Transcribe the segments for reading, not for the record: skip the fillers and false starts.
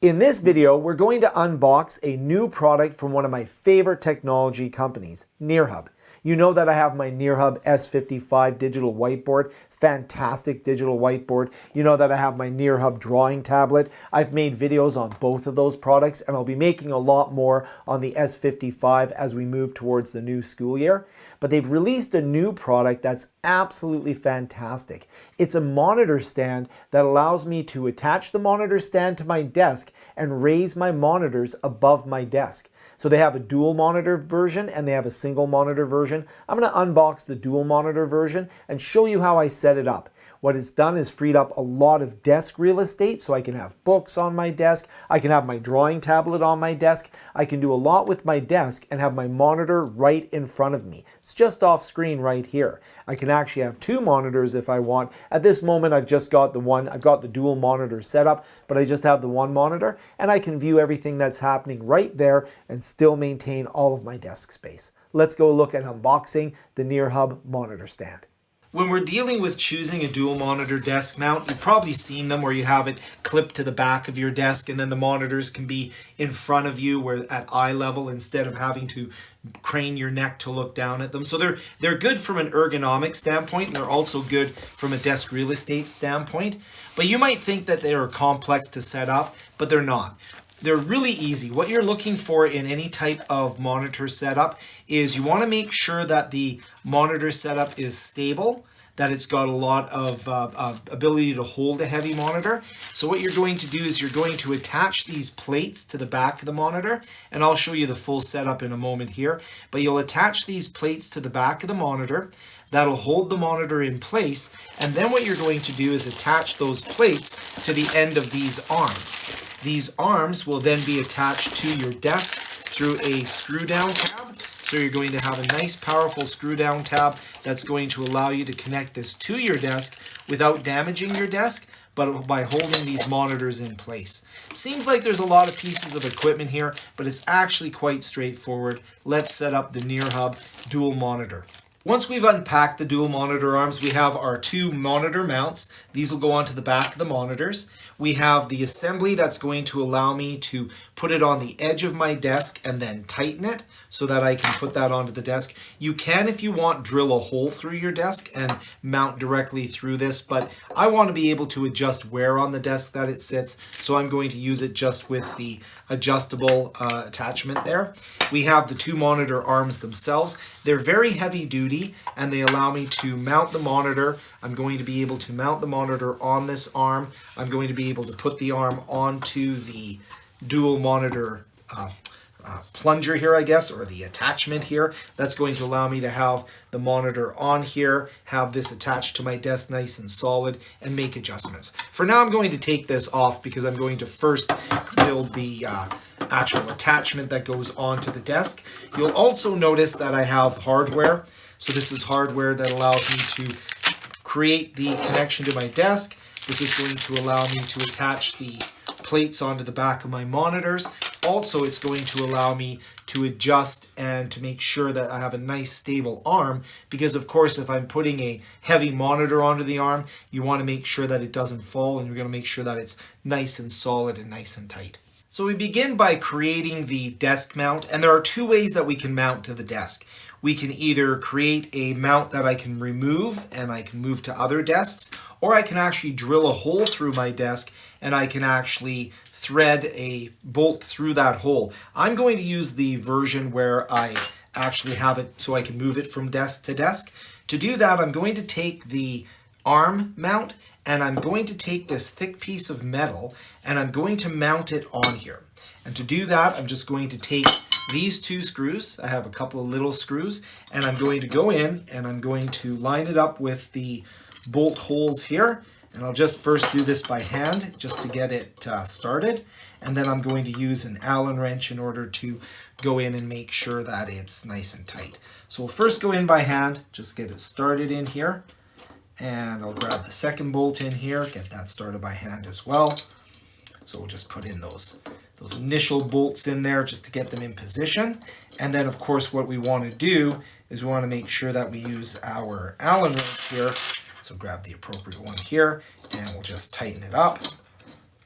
In this video, we're going to unbox a new product from one of my favorite technology companies, Nearhub. You know that I have my Nearhub S55 digital whiteboard, fantastic digital whiteboard. You know that I have my Nearhub drawing tablet. I've made videos on both of those products, and I'll be making a lot more on the S55 as we move towards the new school year. But they've released a new product that's absolutely fantastic. It's a monitor stand that allows me to attach the monitor stand to my desk and raise my monitors above my desk. So they have a dual monitor version and they have a single monitor version. I'm going to unbox the dual monitor version and show you how I set it up. What it's done is freed up a lot of desk real estate, so I can have books on my desk, I can have my drawing tablet on my desk, I can do a lot with my desk and have my monitor right in front of me. It's just off screen right here. I can actually have two monitors if I want. At this moment I've just got the one, I've got the dual monitor set up, but I just have the one monitor and I can view everything that's happening right there and still maintain all of my desk space. Let's go look at unboxing the Nearhub monitor stand. When we're dealing with choosing a dual monitor desk mount, you've probably seen them where you have it clipped to the back of your desk and then the monitors can be in front of you where at eye level instead of having to crane your neck to look down at them. So they're good from an ergonomic standpoint, and they're also good from a desk real estate standpoint. But you might think that they are complex to set up, but they're not. They're really easy. What you're looking for in any type of monitor setup is you want to make sure that the monitor setup is stable, that it's got a lot of ability to hold a heavy monitor. So what you're going to do is you're going to attach these plates to the back of the monitor, and I'll show you the full setup in a moment here, but you'll attach these plates to the back of the monitor. That'll hold the monitor in place, and then what you're going to do is attach those plates to the end of these arms. These arms will then be attached to your desk through a screw down tab. So you're going to have a nice powerful screw down tab that's going to allow you to connect this to your desk without damaging your desk, but by holding these monitors in place. Seems like there's a lot of pieces of equipment here, but it's actually quite straightforward. Let's set up the Nearhub dual monitor. Once we've unpacked the dual monitor arms, we have our two monitor mounts. These will go onto the back of the monitors. We have the assembly that's going to allow me to put it on the edge of my desk and then tighten it so that I can put that onto the desk. You can, if you want, drill a hole through your desk and mount directly through this, but I want to be able to adjust where on the desk that it sits, so I'm going to use it just with the adjustable attachment there. We have the two monitor arms themselves. They're very heavy duty and they allow me to mount the monitor. I'm going to be able to mount the monitor on this arm. I'm going to be able to put the arm onto the dual monitor plunger here, I guess, or the attachment here. That's going to allow me to have the monitor on here, have this attached to my desk nice and solid, and make adjustments. For now, I'm going to take this off because I'm going to first build the actual attachment that goes onto the desk. You'll also notice that I have hardware. So this is hardware that allows me to create the connection to my desk. This is going to allow me to attach the plates onto the back of my monitors. Also, it's going to allow me to adjust and to make sure that I have a nice stable arm, because of course if I'm putting a heavy monitor onto the arm, you want to make sure that it doesn't fall, and you're going to make sure that it's nice and solid and nice and tight. So we begin by creating the desk mount, and there are two ways that we can mount to the desk. We can either create a mount that I can remove and I can move to other desks, or I can actually drill a hole through my desk and I can actually thread a bolt through that hole. I'm going to use the version where I actually have it so I can move it from desk to desk. To do that, I'm going to take the arm mount and I'm going to take this thick piece of metal and I'm going to mount it on here. And to do that, I'm just going to take these two screws. I have a couple of little screws, and I'm going to go in and I'm going to line it up with the bolt holes here. And I'll just first do this by hand just to get it started. And then I'm going to use an Allen wrench in order to go in and make sure that it's nice and tight. So we'll first go in by hand, just get it started in here. And I'll grab the second bolt in here, get that started by hand as well. So we'll just put in those initial bolts in there just to get them in position. And then of course what we want to do is we want to make sure that we use our Allen wrench here. So grab the appropriate one here and we'll just tighten it up.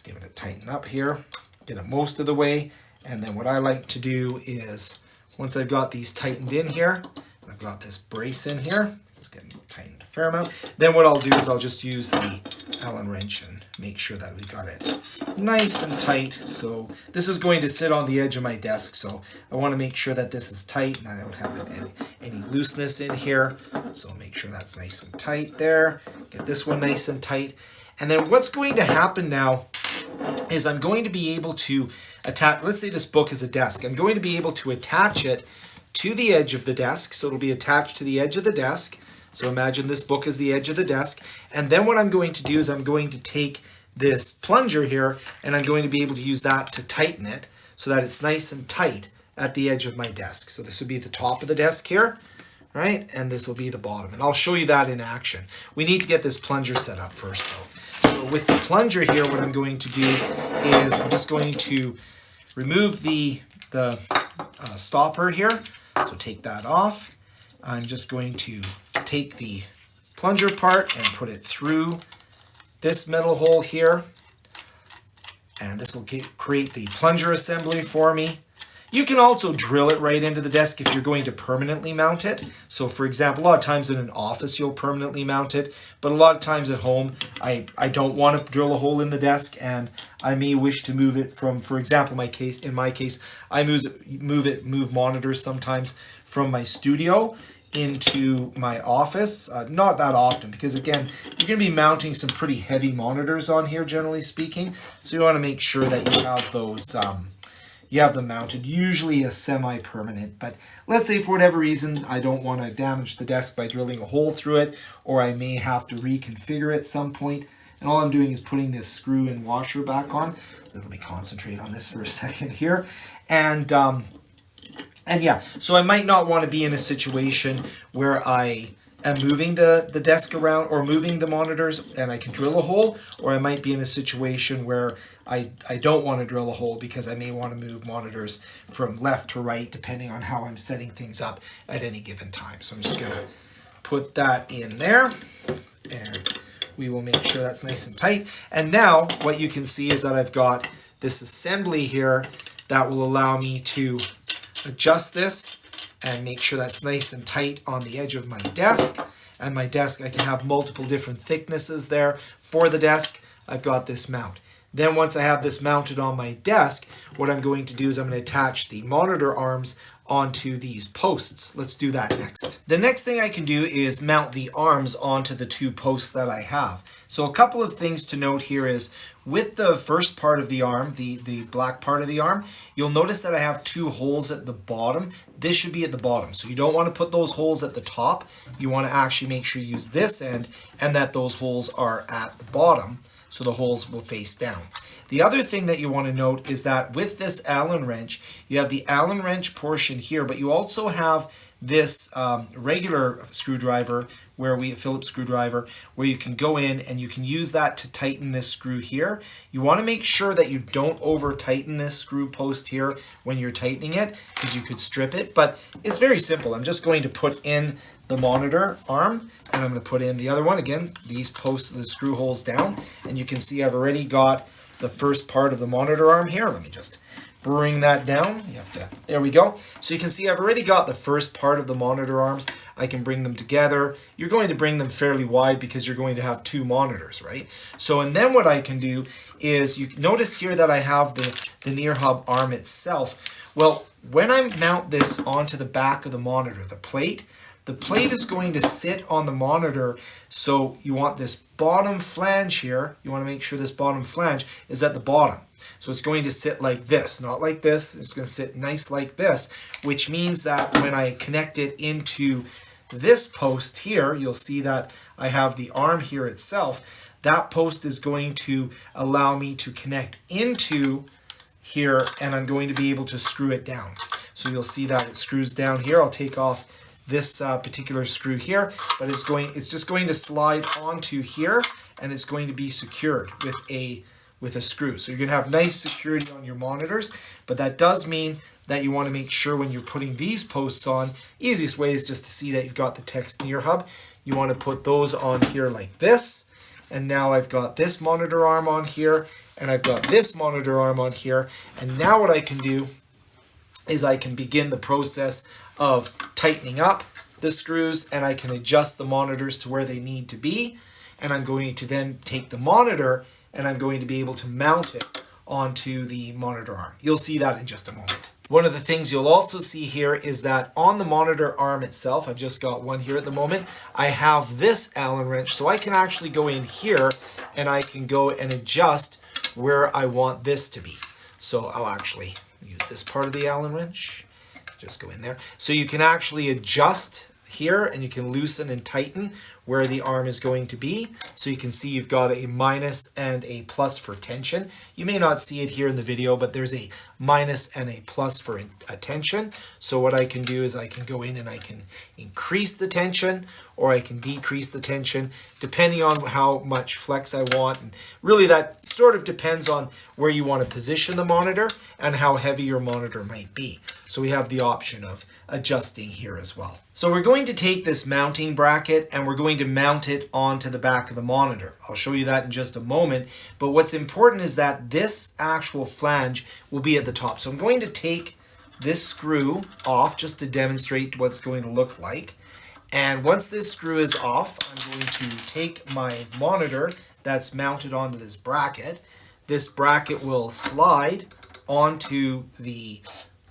Give it a tighten up here. get it most of the way. And then what I like to do is, once I've got these tightened in here, I've got this brace in here, it's getting tightened a fair amount. Then what I'll do is I'll just use the Allen wrench and make sure that we got it nice and tight. So this is going to sit on the edge of my desk, so I want to make sure that this is tight and I don't have any looseness in here. So make sure that's nice and tight there. Get this one nice and tight. And then what's going to happen now is I'm going to be able to attach, let's say this book is a desk, I'm going to be able to attach it to the edge of the desk. So it'll be attached to the edge of the desk. So imagine this book is the edge of the desk. And then what I'm going to do is I'm going to take this plunger here and I'm going to be able to use that to tighten it so that it's nice and tight at the edge of my desk. So this would be the top of the desk here, right? And this will be the bottom. And I'll show you that in action. We need to get this plunger set up first though. So with the plunger here, what I'm going to do is I'm just going to remove the stopper here. So take that off. I'm just going to take the plunger part and put it through this metal hole here. And this will create the plunger assembly for me. You can also drill it right into the desk if you're going to permanently mount it. So for example, a lot of times in an office you'll permanently mount it, but a lot of times at home I don't want to drill a hole in the desk and I may wish to move it from, for example, in my case, I move monitors sometimes from my studio into my office. Not that often because again, you're going to be mounting some pretty heavy monitors on here generally speaking. So you want to make sure that you have those you have them mounted, usually a semi-permanent, but let's say for whatever reason I don't want to damage the desk by drilling a hole through it, or I may have to reconfigure it at some point, and all I'm doing is putting this screw and washer back on. Let me concentrate on this for a second here. And yeah, so I might not want to be in a situation where I am moving the desk around or moving the monitors and I can drill a hole, or I might be in a situation where I don't want to drill a hole because I may want to move monitors from left to right depending on how I'm setting things up at any given time. So I'm just going to put that in there and we will make sure that's nice and tight. And now what you can see is that I've got this assembly here that will allow me to adjust this and make sure that's nice and tight on the edge of my desk. And my desk, I can have multiple different thicknesses there. For the desk, I've got this mount. Then once I have this mounted on my desk, what I'm going to do is I'm going to attach the monitor arms onto these posts. Let's do that next. The next thing I can do is mount the arms onto the two posts that I have. So a couple of things to note here is with the first part of the arm, the black part of the arm, you'll notice that I have two holes at the bottom. This should be at the bottom. So you don't want to put those holes at the top. You want to actually make sure you use this end and that those holes are at the bottom. So the holes will face down. The other thing that you want to note is that with this Allen wrench, you have the Allen wrench portion here, but you also have this regular screwdriver, Phillips screwdriver, where you can go in and you can use that to tighten this screw here. You want to make sure that you don't over tighten this screw post here when you're tightening it, because you could strip it, but it's very simple. I'm just going to put in the monitor arm and I'm going to put in the other one. Again, these posts, the screw holes down, and you can see I've already got the first part of the monitor arm here. Let me just bring that down. There we go. So you can see I've already got the first part of the monitor arms. I can bring them together. You're going to bring them fairly wide because you're going to have two monitors, right? So, and then what I can do is, you notice here that I have the Nearhub arm itself. Well, when I mount this onto the back of the monitor, the plate is going to sit on the monitor, so you want this bottom flange here, you want to make sure this bottom flange is at the bottom. So it's going to sit like this, not like this, it's going to sit nice like this, which means that when I connect it into this post here, you'll see that I have the arm here itself. That post is going to allow me to connect into here, and I'm going to be able to screw it down. So you'll see that it screws down here. I'll take off this particular screw here, but it's just going to slide onto here, and it's going to be secured with a screw. So you're going to have nice security on your monitors, but that does mean that you want to make sure when you're putting these posts on, easiest way is just to see that you've got the text Nearhub. You want to put those on here like this, and now I've got this monitor arm on here, and I've got this monitor arm on here. And now what I can do is I can begin the process of tightening up the screws, and I can adjust the monitors to where they need to be. And I'm going to then take the monitor and I'm going to be able to mount it onto the monitor arm. You'll see that in just a moment. One of the things you'll also see here is that on the monitor arm itself, I've just got one here at the moment, I have this Allen wrench, so I can actually go in here and I can go and adjust where I want this to be. So I'll actually use this part of the Allen wrench, just go in there. So you can actually adjust here and you can loosen and tighten where the arm is going to be. So you can see you've got a minus and a plus for tension. You may not see it here in the video, but there's a minus and a plus for a tension. So what I can do is I can go in and I can increase the tension or I can decrease the tension depending on how much flex I want. And really that sort of depends on where you want to position the monitor and how heavy your monitor might be. So we have the option of adjusting here as well. So we're going to take this mounting bracket and we're going to mount it onto the back of the monitor. I'll show you that in just a moment. But what's important is that this actual flange will be at the top. So I'm going to take this screw off just to demonstrate what it's going to look like. And once this screw is off, I'm going to take my monitor that's mounted onto this bracket. This bracket will slide onto the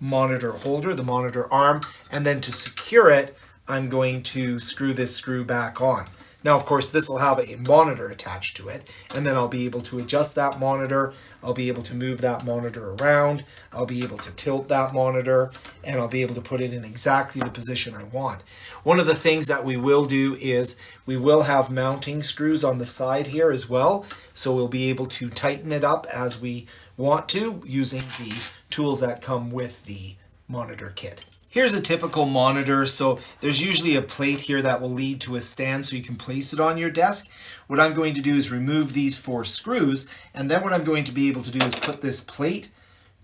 monitor holder, the monitor arm, and then to secure it, I'm going to screw this screw back on. Now, of course, this will have a monitor attached to it, and then I'll be able to adjust that monitor, I'll be able to move that monitor around, I'll be able to tilt that monitor, and I'll be able to put it in exactly the position I want. One of the things that we will do is we will have mounting screws on the side here as well, so we'll be able to tighten it up as we want to using the tools that come with the monitor kit. Here's a typical monitor. So there's usually a plate here that will lead to a stand so you can place it on your desk. What I'm going to do is remove these 4 screws, and then what I'm going to be able to do is put this plate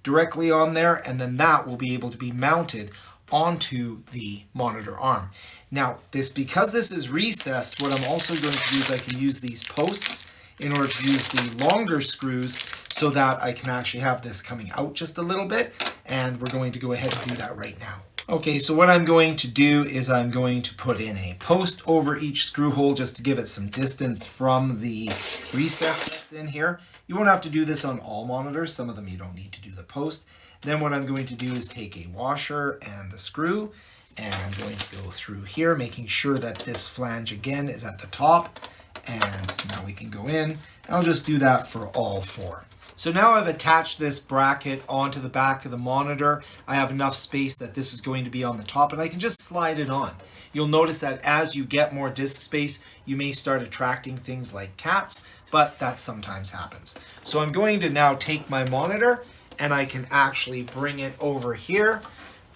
directly on there, and then that will be able to be mounted onto the monitor arm. Now, because this is recessed, what I'm also going to do is I can use these posts in order to use the longer screws so that I can actually have this coming out just a little bit, and we're going to go ahead and do that right now. Okay, so what I'm going to do is I'm going to put in a post over each screw hole just to give it some distance from the recess that's in here. You won't have to do this on all monitors. Some of them you don't need to do the post. Then what I'm going to do is take a washer and the screw, and I'm going to go through here, making sure that this flange again is at the top. And now we can go in, and I'll just do that for all 4. So now I've attached this bracket onto the back of the monitor. I have enough space that this is going to be on the top, and I can just slide it on. You'll notice that as you get more disk space, you may start attracting things like cats, but that sometimes happens. So I'm going to now take my monitor, and I can actually bring it over here,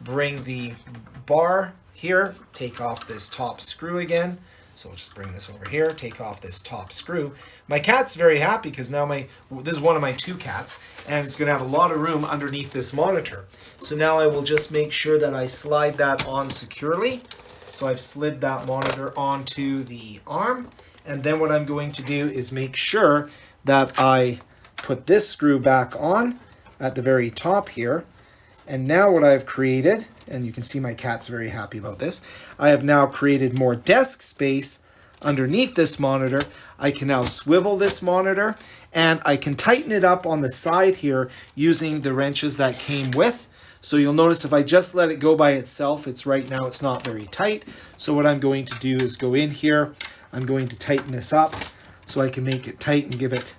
bring the bar here, take off this top screw again. So I'll just bring this over here, take off this top screw. My cat's very happy because now this is one of my 2 cats, and it's going to have a lot of room underneath this monitor. So now I will just make sure that I slide that on securely. So I've slid that monitor onto the arm, and then what I'm going to do is make sure that I put this screw back on at the very top here. And now what I've created, and you can see my cat's very happy about this, I have now created more desk space underneath this monitor. I can now swivel this monitor, and I can tighten it up on the side here using the wrenches that came with. So you'll notice if I just let it go by itself, right now it's not very tight. So what I'm going to do is go in here, I'm going to tighten this up so I can make it tight and give it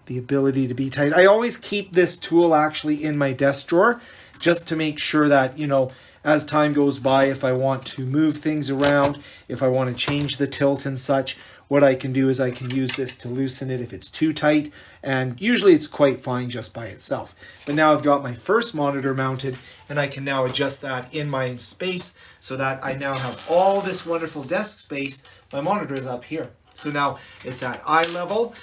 the ability to be tight. I always keep this tool actually in my desk drawer, just to make sure that, as time goes by, if I want to move things around, if I want to change the tilt and such, what I can do is I can use this to loosen it if it's too tight, and usually it's quite fine just by itself. But now I've got my first monitor mounted, and I can now adjust that in my space so that I now have all this wonderful desk space. My monitor is up here. So now it's at eye level.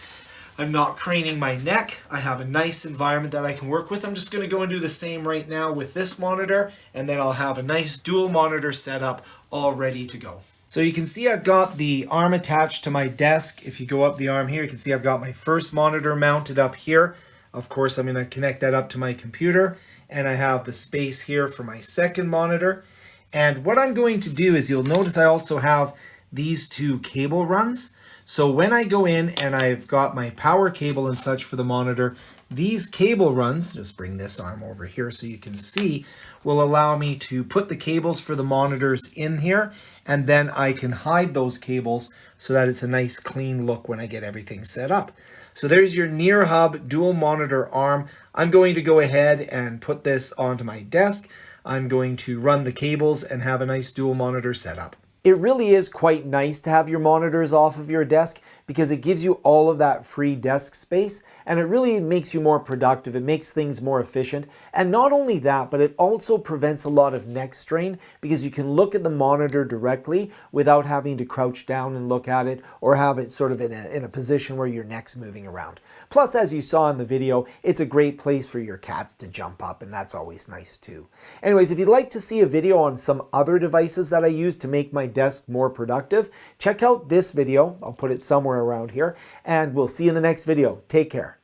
I'm not craning my neck. I have a nice environment that I can work with. I'm just going to go and do the same right now with this monitor, and then I'll have a nice dual monitor setup all ready to go. So you can see I've got the arm attached to my desk. If you go up the arm here, you can see I've got my first monitor mounted up here. Of course, I'm going to connect that up to my computer, and I have the space here for my second monitor. And what I'm going to do is, you'll notice I also have these two cable runs. So when I go in and I've got my power cable and such for the monitor, these cable runs, just bring this arm over here so you can see, will allow me to put the cables for the monitors in here, and then I can hide those cables so that it's a nice clean look when I get everything set up. So there's your Nearhub dual monitor arm. I'm going to go ahead and put this onto my desk. I'm going to run the cables and have a nice dual monitor setup. It really is quite nice to have your monitors off of your desk because it gives you all of that free desk space, and it really makes you more productive. It makes things more efficient. And not only that, but it also prevents a lot of neck strain because you can look at the monitor directly without having to crouch down and look at it or have it sort of in a position where your neck's moving around. Plus, as you saw in the video, it's a great place for your cats to jump up, and that's always nice too. Anyways, if you'd like to see a video on some other devices that I use to make my desk more productive, check out this video. I'll put it somewhere around here, and we'll see you in the next video. Take care.